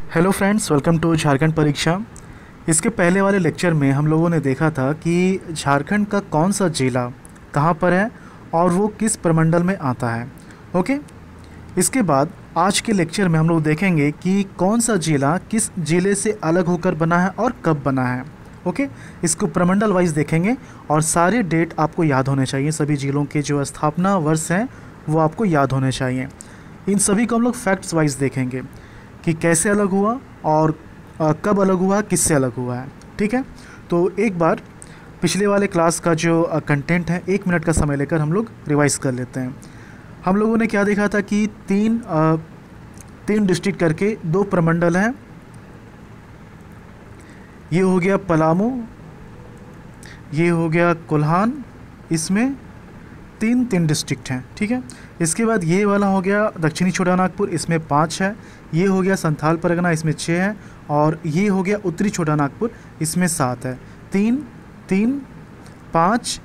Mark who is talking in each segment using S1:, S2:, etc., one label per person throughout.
S1: Hello friends, welcome to Jharkhand Pariksha. इसके पहले वाले लेक्चर में हम लोगों ने देखा था कि झारखंड का कौन सा जिला कहाँ पर है और वो किस प्रमंडल में आता है। ओके, इसके बाद आज के लेक्चर में हम लोग देखेंगे कि कौन सा जिला किस जिले से अलग होकर बना है और कब बना है। ओके, इसको प्रमंडल वाइज देखेंगे और सारे डेट आपको याद होने चाहिए। सभी जिलों के जो स्थापना वर्ष हैं वो आपको याद होने चाहिए। इन सभी को हम लोग फैक्ट्स वाइज देखेंगे कि कैसे अलग हुआ और कब अलग हुआ, किससे अलग हुआ है। ठीक है, तो एक बार पिछले वाले क्लास का जो कंटेंट है 1 मिनट का समय लेकर हम लोग रिवाइज कर लेते हैं। हम लोगों ने क्या देखा था कि तीन डिस्ट्रिक्ट करके 2 प्रमंडल हैं। ये हो गया पलामू, ये हो गया कोल्हान, इसमें तीन डिस्ट्रिक्ट हैं। ठीक है, इसके बाद ये वाला हो गया दक्षिणी छोटानागपुर, इसमें 5 है। ये हो गया संथाल परगना, इसमें 6 है। और ये हो गया उत्तरी छोटानागपुर, इसमें 7 है। 3 3 5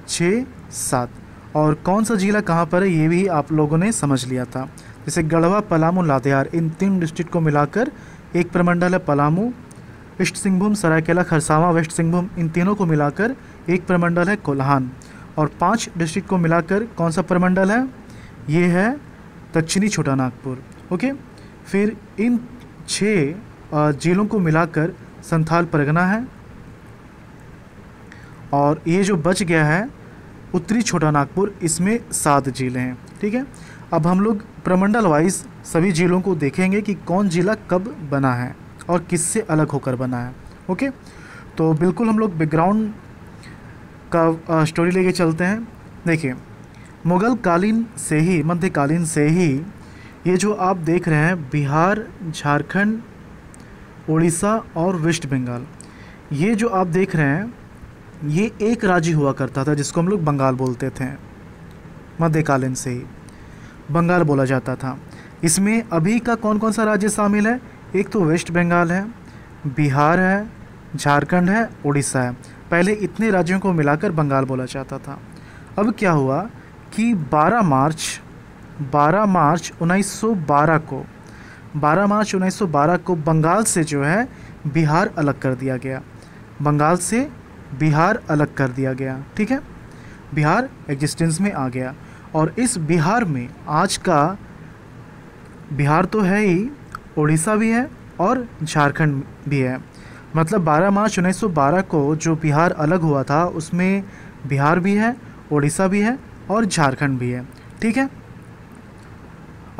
S1: 6 7। और कौन सा जिला कहाँ पर है ये भी आप लोगों ने समझ लिया था। जैसे गढ़वा, पलामू, लातेहार, इन 3 डिस्ट्रिक्ट को मिलाकर एक प्रमंडल है पलामू। ईस्ट सिंहभूम, सरायकेला, खरसावां, वेस्ट सिंहभूम, इन तीनों को मिलाकर एक प्रमंडल है कोल्हान। और 5 डिस्ट्रिक्ट को मिलाकर कौन सा प्रमंडल है, ये है दक्षिणी छोटानागपुर। ओके, फिर इन 6 जिलों को मिलाकर संथाल परगना है। और ये जो बच गया है उत्तरी छोटानागपुर, इसमें 7 जिले हैं। ठीक है, अब हम लोग प्रमंडल वाइज सभी जिलों को देखेंगे कि कौन जिला कब बना है और किससे अलग होकर बना है। ओके, तो बिल्कुल हम लोग बैकग्राउंड का स्टोरी लेके चलते हैं। देखिए, मुग़ल कालीन से ही, मध्यकालीन से ही ये जो आप देख रहे हैं बिहार, झारखंड, उड़ीसा और वेस्ट बंगाल, ये जो आप देख रहे हैं ये एक राज्य हुआ करता था जिसको हम लोग बंगाल बोलते थे। मध्यकालीन से ही बंगाल बोला जाता था। इसमें अभी का कौन कौन सा राज्य शामिल है, एक तो वेस्ट बंगाल है, बिहार है, झारखंड है, उड़ीसा है। पहले इतने राज्यों को मिलाकर बंगाल बोला जाता था। अब क्या हुआ कि 12 मार्च 1912 को बंगाल से जो है बिहार अलग कर दिया गया। बंगाल से बिहार अलग कर दिया गया। ठीक है, बिहार एग्जिस्टेंस में आ गया। और इस बिहार में आज का बिहार तो है ही, उड़ीसा भी है और झारखंड भी है। मतलब 12 मार्च 1912 को जो बिहार अलग हुआ था उसमें बिहार भी है, उड़ीसा भी है और झारखंड भी है। ठीक है,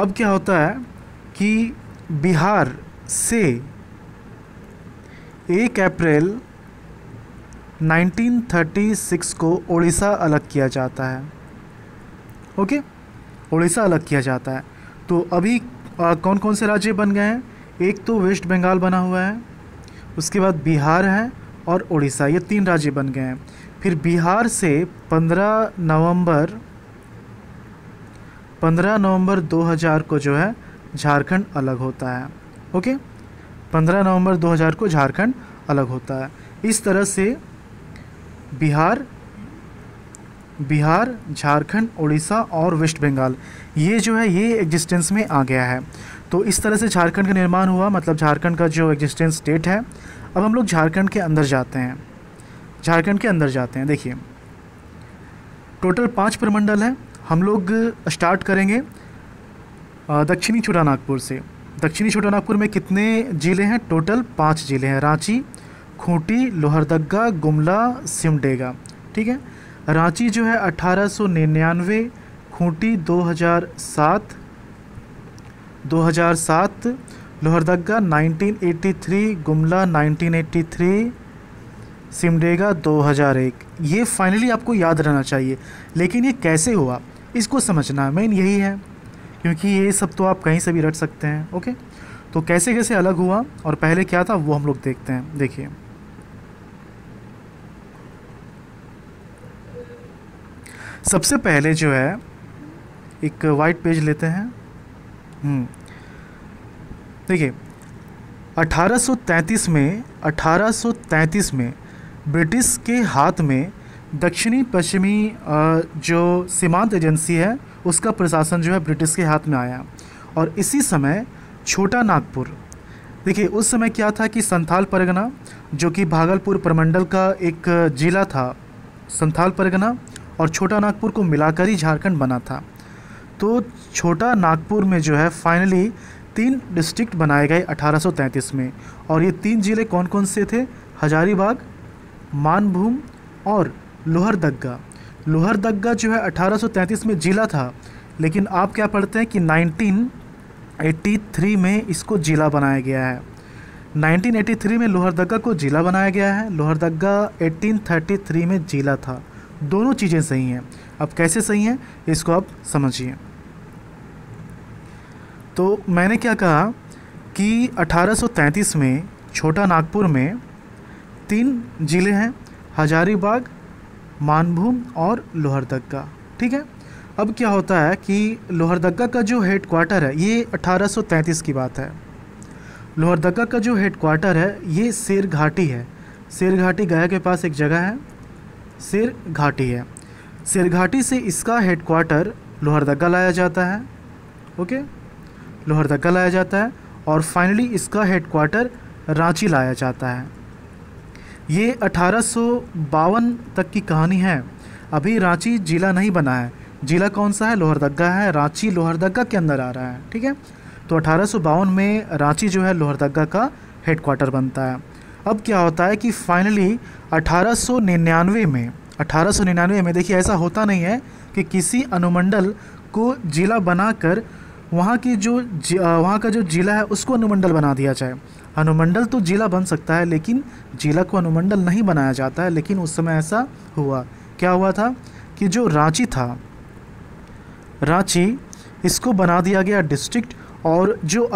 S1: अब क्या होता है कि बिहार से 1 अप्रैल 1936 को उड़ीसा अलग किया जाता है। ओके, उड़ीसा अलग किया जाता है। तो अभी कौन कौन से राज्य बन गए हैं, एक तो वेस्ट बंगाल बना हुआ है, उसके बाद बिहार है और उड़ीसा, ये 3 राज्य बन गए हैं। फिर बिहार से 15 नवंबर 2000 को जो है झारखंड अलग होता है। ओके, 15 नवंबर 2000 को झारखंड अलग होता है। इस तरह से बिहार, झारखंड, उड़ीसा और वेस्ट बंगाल ये जो है ये एग्जिस्टेंस में आ गया है। तो इस तरह से झारखंड का निर्माण हुआ, मतलब झारखंड का जो एग्जिस्टेंस स्टेट है। अब हम लोग झारखंड के अंदर जाते हैं। देखिए, टोटल 5 प्रमंडल हैं। हम लोग स्टार्ट करेंगे दक्षिणी छोटानागपुर से। दक्षिणी छोटानागपुर में कितने ज़िले हैं, टोटल 5 ज़िले हैं। रांची, खूंटी, लोहरदगा, गुमला, सिमडेगा। ठीक है, रांची जो है 1899, खूंटी 2007, लोहरदगा 1983, गुमला 1983, सिमडेगा 2001। ये फाइनली आपको याद रहना चाहिए। लेकिन ये कैसे हुआ इसको समझना मेन यही है, क्योंकि ये सब तो आप कहीं से भी रट सकते हैं। ओके, तो कैसे कैसे अलग हुआ और पहले क्या था वो हम लोग देखते हैं। देखिए, सबसे पहले जो है एक वाइट पेज लेते हैं। देखिए, 1833 में ब्रिटिश के हाथ में दक्षिणी पश्चिमी जो सीमांत एजेंसी है उसका प्रशासन जो है ब्रिटिश के हाथ में आया। और इसी समय छोटा नागपुर देखिए उस समय क्या था कि संथाल परगना जो कि भागलपुर प्रमंडल का एक जिला था, संथाल परगना और छोटा नागपुर को मिलाकर ही झारखंड बना था। तो छोटा नागपुर में जो है फाइनली 3 डिस्ट्रिक्ट बनाए गए 1833 में, और ये 3 ज़िले कौन कौन से थे? हजारीबाग, मानभूम और लोहरदग्गा। लोहरदग्गा जो है 1833 में जिला था, लेकिन आप क्या पढ़ते हैं कि 1983 में इसको जिला बनाया गया है। 1983 में लोहरदग्गा को जिला बनाया गया है, लोहरदग्गा 1833 में जिला था। दोनों चीज़ें सही हैं। अब कैसे सही हैं इसको आप समझिए। तो मैंने क्या कहा कि 1833 में छोटा नागपुर में 3 ज़िले हैं, हजारीबाग, मानभूम और लोहरदग्गा। ठीक है। अब क्या होता है कि लोहरदग्गा का जो हेड क्वार्टर है, ये 1833 की बात है। लोहरदग्गा का जो हेड क्वार्टर है ये शेर घाटी है। शेर घाटी गया के पास एक जगह है, शेर घाटी है। शेर घाटी से इसका हेड क्वार्टर लोहरदग्गा लाया जाता है। ओके, लोहरदग्गा लाया जाता है और फाइनली इसका हेड क्वार्टर रांची लाया जाता है। ये 1852 तक की कहानी है। अभी रांची जिला नहीं बना है। जिला कौन सा है? लोहरदग्गा है। रांची लोहरदग्गा के अंदर आ रहा है। ठीक है। तो 1852 में रांची जो है लोहरदग्गा का हेड क्वार्टर बनता है। अब क्या होता है कि फाइनली 1899 में देखिए ऐसा होता नहीं है कि किसी अनुमंडल को जिला बनाकर वहाँ का जो जिला है उसको अनुमंडल बना दिया जाए। अनुमंडल तो जिला बन सकता है लेकिन जिला को अनुमंडल नहीं बनाया जाता है। लेकिन उस समय ऐसा हुआ। क्या हुआ था कि जो रांची था, रांची इसको बना दिया गया डिस्ट्रिक्ट, और जो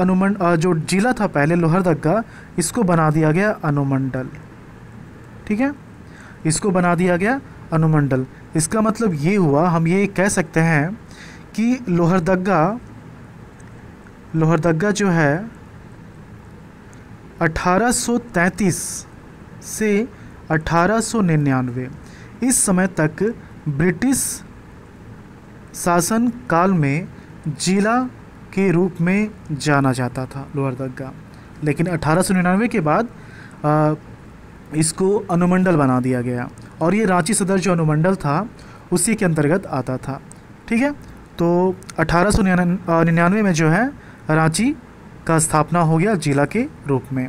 S1: जिला था पहले लोहरदग्गा, इसको बना दिया गया अनुमंडल। ठीक है, इसको बना दिया गया अनुमंडल। इसका मतलब ये हुआ, हम ये कह सकते हैं कि लोहरदग्गा जो है 1833 से 1899 इस समय तक ब्रिटिश शासन काल में जिला के रूप में जाना जाता था लोहरदग्गा। लेकिन 1899 के बाद इसको अनुमंडल बना दिया गया और ये रांची सदर जो अनुमंडल था उसी के अंतर्गत आता था। ठीक है। तो 1899 में जो है रांची का स्थापना हो गया जिला के रूप में।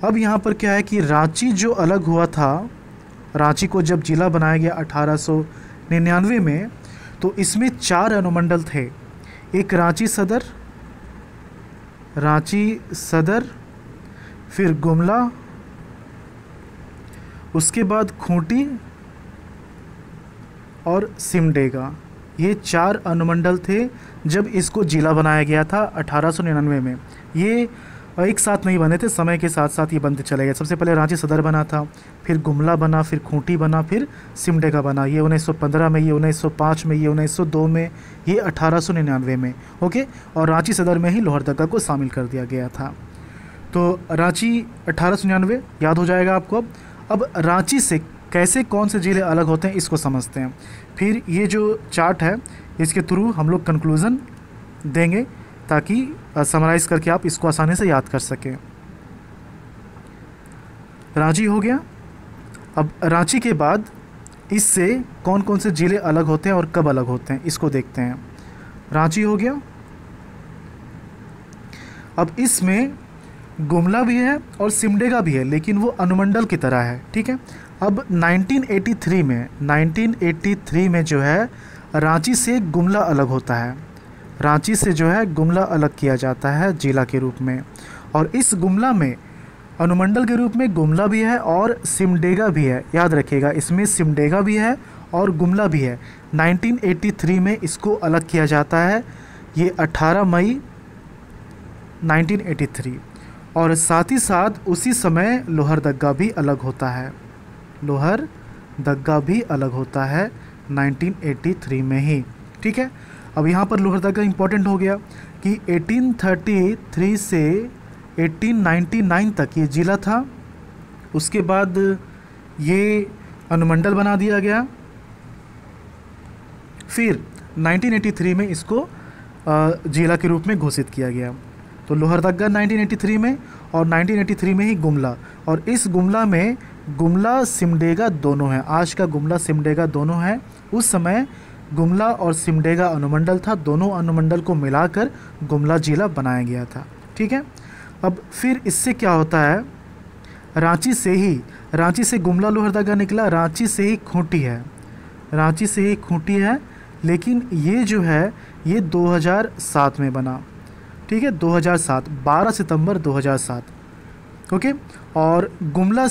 S1: अब यहाँ पर क्या है कि रांची जो अलग हुआ था, रांची को जब जिला बनाया गया 1899 में, तो इसमें 4 अनुमंडल थे। एक रांची सदर, फिर गुमला, उसके बाद खूंटी और सिमडेगा। ये 4 अनुमंडल थे जब इसको जिला बनाया गया था 1899 में। ये एक साथ नहीं बने थे, समय के साथ साथ ये बनते चले गए। सबसे पहले रांची सदर बना था, फिर गुमला बना, फिर खूंटी बना, फिर सिमडेगा बना। ये 1915 में, ये 1905 में, ये 1902 में, ये 1899 में। ओके। और रांची सदर में ही लोहरदग्गा को शामिल कर दिया गया था। तो रांची 1899 याद हो जाएगा आपको। अब रांची से कैसे कौन से ज़िले अलग होते हैं इसको समझते हैं। फिर ये जो चार्ट है इसके थ्रू हम लोग कंक्लूज़न देंगे ताकि समराइज़ करके आप इसको आसानी से याद कर सकें। रांची हो गया। अब रांची के बाद इससे कौन कौन से ज़िले अलग होते हैं और कब अलग होते हैं इसको देखते हैं। रांची हो गया। अब इसमें गुमला भी है और सिमडेगा भी है, लेकिन वो अनुमंडल की तरह है। ठीक है। अब 1983 में जो है रांची से गुमला अलग होता है। रांची से जो है गुमला अलग किया जाता है जिला के रूप में, और इस गुमला में अनुमंडल के रूप में गुमला भी है और सिमडेगा भी है। याद रखिएगा, इसमें सिमडेगा भी है और गुमला भी है। 1983 में इसको अलग किया जाता है, ये 18 मई 1983। और साथ ही साथ उसी समय लोहरदग्गा भी अलग होता है। लोहरदग्गा भी अलग होता है 1983 में ही। ठीक है। अब यहाँ पर लोहरदग्गा इम्पोर्टेंट हो गया कि 1833 से 1899 तक ये ज़िला था। उसके बाद ये अनुमंडल बना दिया गया। फिर 1983 में इसको ज़िला के रूप में घोषित किया गया। तो लोहरदग्गा 1983 में, और 1983 में ही गुमला, और इस गुमला में गुमला सिमडेगा दोनों हैं। आज का गुमला सिमडेगा दोनों है। उस समय गुमला और सिमडेगा अनुमंडल था, दोनों अनुमंडल को मिलाकर गुमला जिला बनाया गया था। ठीक है, अब फिर इससे क्या होता है, रांची से गुमला लोहरदग्गा निकला, रांची से ही खूंटी है, रांची से ही खूंटी है, लेकिन ये जो है ये 2007 में बना। ठीक है, 2007, 12 सितंबर 2007। ओके, और गुमला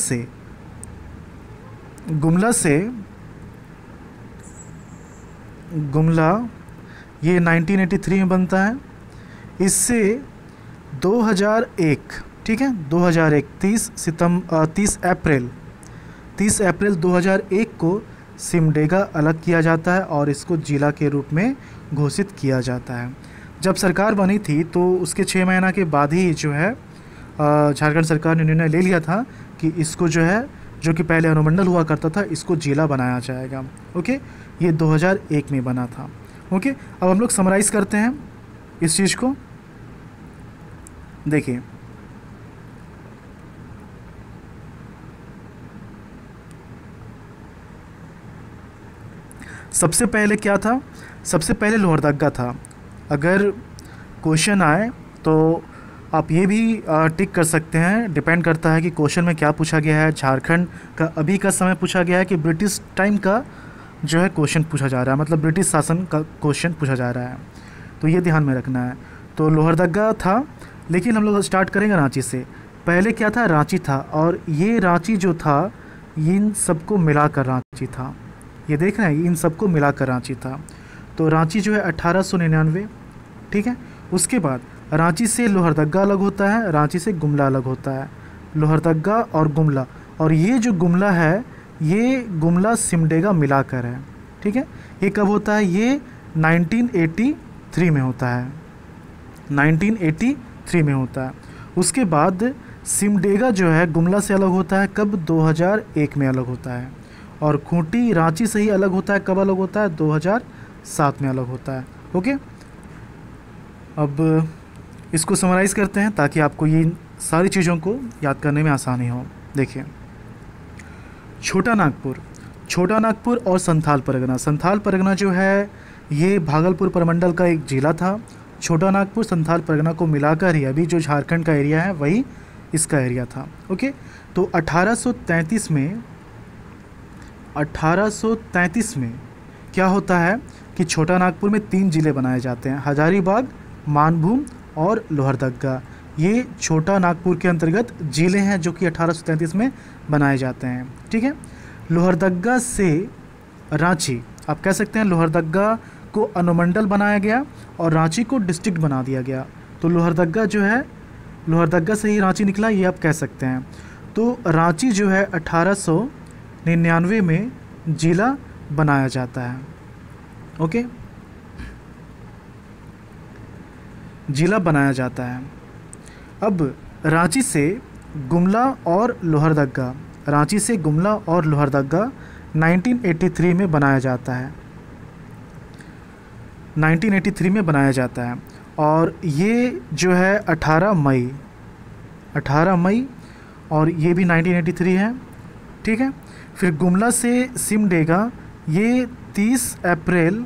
S1: ये 1983 में बनता है। इससे 2001, ठीक है, 2001 30 अप्रैल 2001 को सिमडेगा अलग किया जाता है और इसको जिला के रूप में घोषित किया जाता है। जब सरकार बनी थी तो उसके 6 महीना के बाद ही जो है झारखंड सरकार ने निर्णय ले लिया था कि इसको जो है, जो कि पहले अनुमंडल हुआ करता था, इसको जिला बनाया जाएगा। ओके, ये 2001 में बना था। ओके, अब हम लोग समराइज़ करते हैं इस चीज़ को। देखिए, सबसे पहले क्या था, सबसे पहले लोहरदग्गा था। अगर क्वेश्चन आए तो आप ये भी टिक कर सकते हैं, डिपेंड करता है कि क्वेश्चन में क्या पूछा गया है। झारखंड का अभी का समय पूछा गया है कि ब्रिटिश टाइम का जो है क्वेश्चन पूछा जा रहा है, मतलब ब्रिटिश शासन का क्वेश्चन पूछा जा रहा है, तो ये ध्यान में रखना है। तो लोहरदग्गा था, लेकिन हम लोग स्टार्ट करेंगे रांची से। पहले क्या था, रांची था, और ये रांची जो था इन सबको मिलाकर रांची था। ये देख रहे हैं, इन सबको मिलाकर रांची था। तो रांची जो है 1899। ठीक है, उसके बाद रांची से लोहरदग्गा अलग होता है, रांची से गुमला अलग होता है, लोहरदग्गा और गुमला। और ये जो गुमला है ये गुमला सिमडेगा मिलाकर है। ठीक है, ये कब होता है, ये 1983 में होता है, 1983 में होता है। उसके बाद सिमडेगा जो है गुमला से अलग होता है, कब, 2001 में अलग होता है। और खूंटी रांची से ही अलग होता है, कब अलग होता है, 2007 में अलग होता है। ओके, अब इसको समराइज़ करते हैं ताकि आपको ये सारी चीज़ों को याद करने में आसानी हो। देखिए, छोटा नागपुर और संथाल परगना जो है ये भागलपुर प्रमंडल का एक जिला था। छोटा नागपुर संथाल परगना को मिलाकर ही अभी जो झारखंड का एरिया है वही इसका एरिया था। ओके, तो 1833 में क्या होता है कि छोटा नागपुर में 3 ज़िले बनाए जाते हैं, हजारीबाग, मानभूम और लोहरदग्गा। ये छोटा नागपुर के अंतर्गत ज़िले हैं जो कि 1833 में बनाए जाते हैं। ठीक है, लोहरदग्गा से रांची, आप कह सकते हैं लोहरदग्गा को अनुमंडल बनाया गया और रांची को डिस्ट्रिक्ट बना दिया गया। तो लोहरदग्गा जो है, लोहरदग्गा से ही रांची निकला, ये आप कह सकते हैं। तो रांची जो है 1899 में जिला बनाया जाता है। ओके, जिला बनाया जाता है। अब रांची से गुमला और लोहरदग्गा 1983 में बनाया जाता है, 1983 में बनाया जाता है। और ये जो है 18 मई और ये भी 1983 है। ठीक है, फिर गुमला से सिमडेगा ये 30 अप्रैल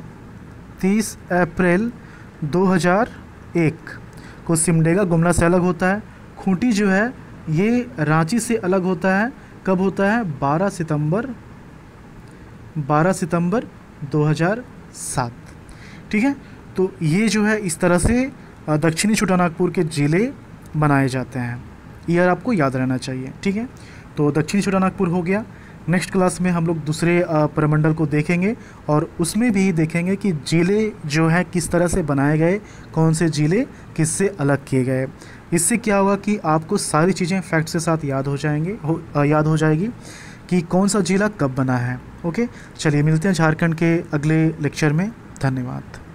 S1: 2001 को सिमडेगा गुमला से अलग होता है। खूंटी जो है ये रांची से अलग होता है, कब होता है, 12 सितंबर 2007। ठीक है, तो ये जो है इस तरह से दक्षिणी छोटा नागपुर के ज़िले बनाए जाते हैं, ये आपको याद रहना चाहिए। ठीक है, तो दक्षिणी छोटा नागपुर हो गया। नेक्स्ट क्लास में हम लोग दूसरे प्रमंडल को देखेंगे और उसमें भी देखेंगे कि ज़िले जो है किस तरह से बनाए गए, कौन से ज़िले किससे अलग किए गए। इससे क्या होगा कि आपको सारी चीज़ें फैक्ट्स के साथ याद हो जाएगी कि कौन सा ज़िला कब बना है। ओके, चलिए मिलते हैं झारखंड के अगले लेक्चर में। धन्यवाद।